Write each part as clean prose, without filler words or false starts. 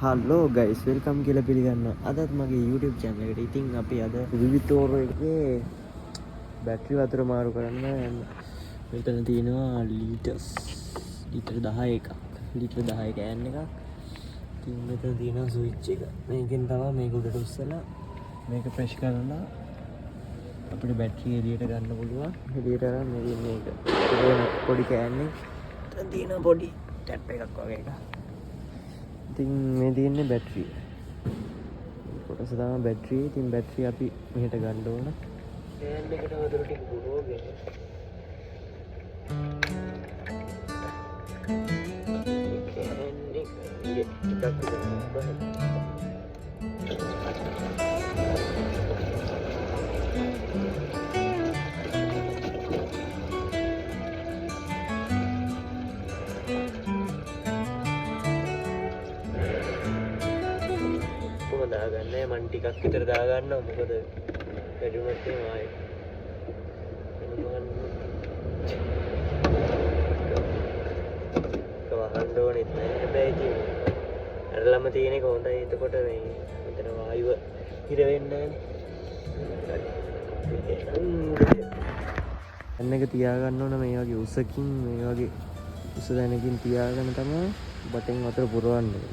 Hello guys welcome කියලා පිළිගන්න. අදත් මගේ YouTube channel එකට. ඉතින් අපි අද විවිතෝරෝ එකේ බැටරි වතුර මාරු කරන්න යන්න. මෙතන තියෙනවා ලීටර් 10 එකක්. ලීටර් 10 කෑන් එකක්. ඉතින් මෙතන තියෙනවා ස්විච් එක. මේකෙන් තමයි මේක උඩට උස්සලා මේක ප්‍රෙස් කරලා අපිට බැටරි එළියට ගන්න පුළුවන්. එළියට අරන් මේක පොඩි කෑන් එක. මෙතන තියෙන පොඩි ටැප් එකක් වගේ එකක්. ඉතින් මේ තියෙන්නේ බැටරිය. කොටස තමයි බැටරිය. ඉතින් බැටරිය අපි මෙහෙට ගන්න ඕන. කෑන් එකට වතුර ටික පුරවගෙන කෑන් එක ටිකක් විතර දාගන්න මන් ටිකක් විතර දාගන්නවා මොකද වැඩිුණොත් එහෙම ආයේ කවහන්න ඕනෙත් නැහැ හැබැයි ඉතින් අර ළම තියෙන එක හොඳයි එතකොට මේ මෙතන වායුව හිර වෙන්නේ නැහැ අන්න එක තියාගන්න ඕන මේ වගේ උසකින් මේ වගේ උස දැනකින් තියාගෙන තමයි බටෙන් වතුර පුරවන්නේ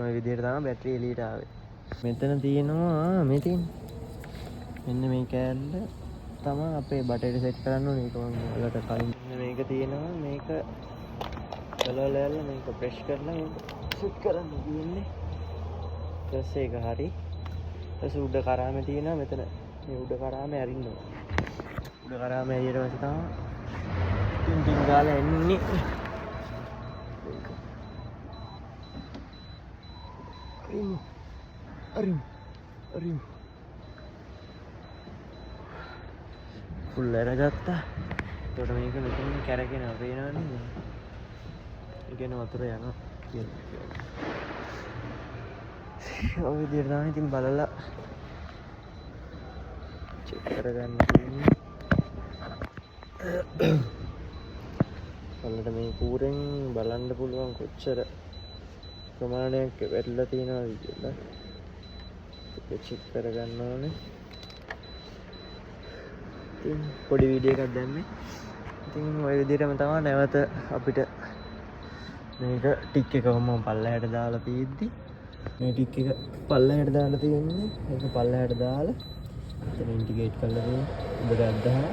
ඔය විදිහට තමයි බැටරිය එළියට ආවේ. මෙතන තියෙනවා මෙතන. මෙන්න මේ කෑල්ල තමයි අපේ බටරියට සෙට් කරන්න ඕනේ. ඒක මම ඔයාලට කලින් මේක තියෙනවා. මේක ගලවලා මේක ප්‍රෙස් කරලා මේක සෙට් කරන්න තියෙන්නේ. ඊට ඒක හරි. ඊට උඩ කරාමේ තියෙනවා මෙතන. මේ උඩ කරාමේ අරින්න ඕනේ. උඩ කරාමේ ඇරියට පස්සේ තමයි ටින් ගාලා එන්නේ. අරිමු ෆුල් ඇරගත්තා. එතකොට මේක මෙතනින් කැරගෙන පේනවනේ. ඒ කියන්නේ වතුර යනවා කියලා. ඔය විදිහට තමයි ඉතින් බලලා චෙක් කරගන්න තියෙන්නේ. බලන්න මේ කූරෙන් බලන්න පුළුවන් කොච්චර ප්‍රමාණයක් වැටලා තියෙනවද කියලා. ඒක චෙක් කරගන්න ඕනේ. ඉතින් පොඩි වීඩියෝ එකක් දැම්මේ. ඉතින් ওই විදිහටම තමයි නැවත අපිට මේක ටික් එක කොහොම පල්ලෙහාට දාලා තියෙද්දි මේ ටික් එක පල්ලෙහාට දාලා තියෙන්නේ. ඒක පල්ලෙහාට දාලා එතන ඉන්ටිග්‍රේට් කරලා තියෙන්නේ. උඩ ගත්තා.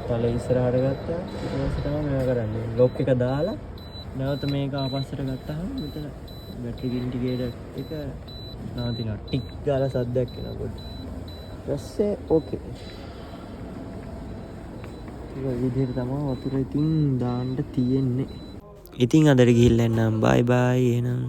තල ඉස්සරහට ගත්තා. ඊට පස්සේ තමයි මේවා කරන්නේ. ලොක් එක දාලා නැවත මේක ආපස්සට ගත්තාම මෙතන බැටරි ඉන්ටිග්‍රේටර් එක නවතිනවා. ටික් ගාලා සද්දයක් එනවා පොඩ්ඩක්. ඊපස්සේ ඕකේ. ඒ විදිහට තමයි වතුර ඉතින් දාන්න තියෙන්නේ. ඉතින් අදට ගිහිල්ලා එන්නම්. බයි බයි එහෙනම්.